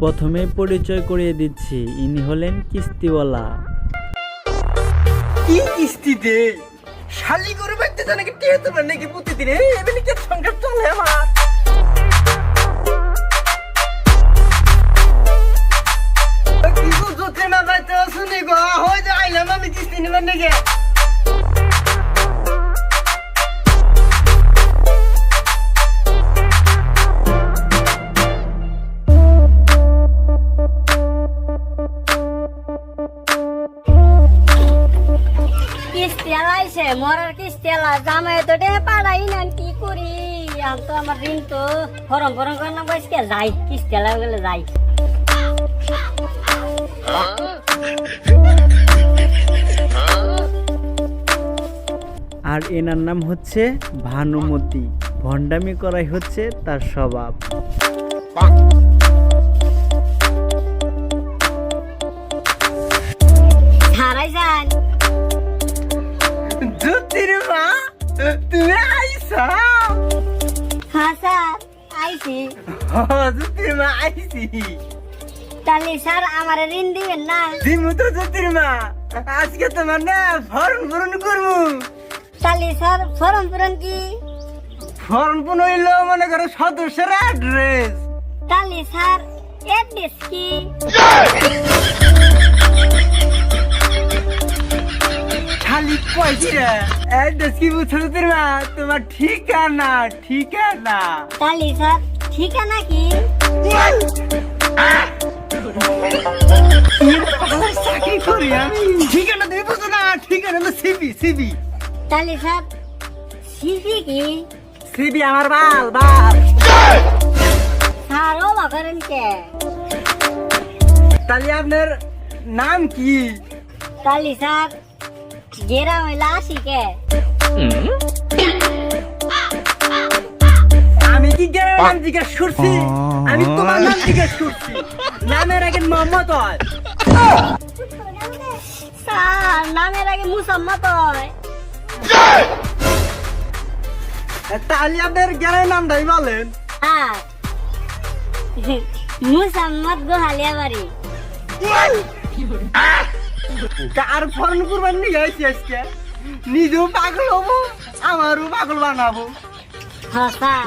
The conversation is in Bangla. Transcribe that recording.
প্রথমে পরিচয় করিয়ে দিচ্ছি, ইনি হলেন কিস্তিওয়ালা। কি কিস্তি দে শালি করে বাইতে জানে কি টিয়ে তো নাকি প্রতিদিন এমনি কি সংসার চলে আমার কি গো জোতে না বাইতে শুনি গো হই যাইলাম আমি কিস্তি নিবার নাকি কিস্তি মরার কিস্তি জামাই তো ডে পাড়াই না কি করি আমি তো আমার ঋণ তো ফরম করে না বসকে যাই কিস্তি গেলে যাই। আর এনার নাম হচ্ছে ভানুমতি, ভণ্ডামি করাই হচ্ছে তার স্বভাব। হারাই যান জুতির মা তুমি আইসা হ্যাঁ স্যার আইছি। জুতির মা আইসি তাহলে স্যার আমার ঋণ দিবেন না? দিমু তো জুতির মা আজকে তোমার না ফর্ম পূরণ করবো। তাহলে স্যার ফর্ম পূরণ কি? ফর্ম পূরণ হইলো মনে করো সদস্যের অ্যাড্রেস। তাহলে স্যার অ্যাড্রেস কি? খালি পয়সা অ্যাড্রেস কি বুঝছো জুতির মা? তোমার ঠিকানা ঠিকানা। তাহলে স্যার ঠিকানা কি? চাকরি করি আমি, ঠিকানা তুমি বুঝো না? ঠিকানা হলো সিবি সিবি। তাহলে স্যার সিসি কি? সিবি আমার বাল বাল। স্যার ও করেন কে? তাহলে আপনার নাম কি? তাহলে স্যার গেরা হইলা আসি কে? আমি কি গ্রামের নাম জিজ্ঞেস করছি? আমি তোমার নাম জিজ্ঞেস করছি। নামের আগে মোহাম্মদ হয়। স্যার নামের আগে মুসাম্মদ হয়। তাহলে আপনার গ্রামের নামটাই বলেন। হ্যাঁ মুসাম্মদ গোহালিয়া বাড়ি। কার ফর্ম করবার নিয়ে আইছি আজকে? নিজেও পাগল হবো আমারও পাগল বানাবো। হ্যাঁ স্যার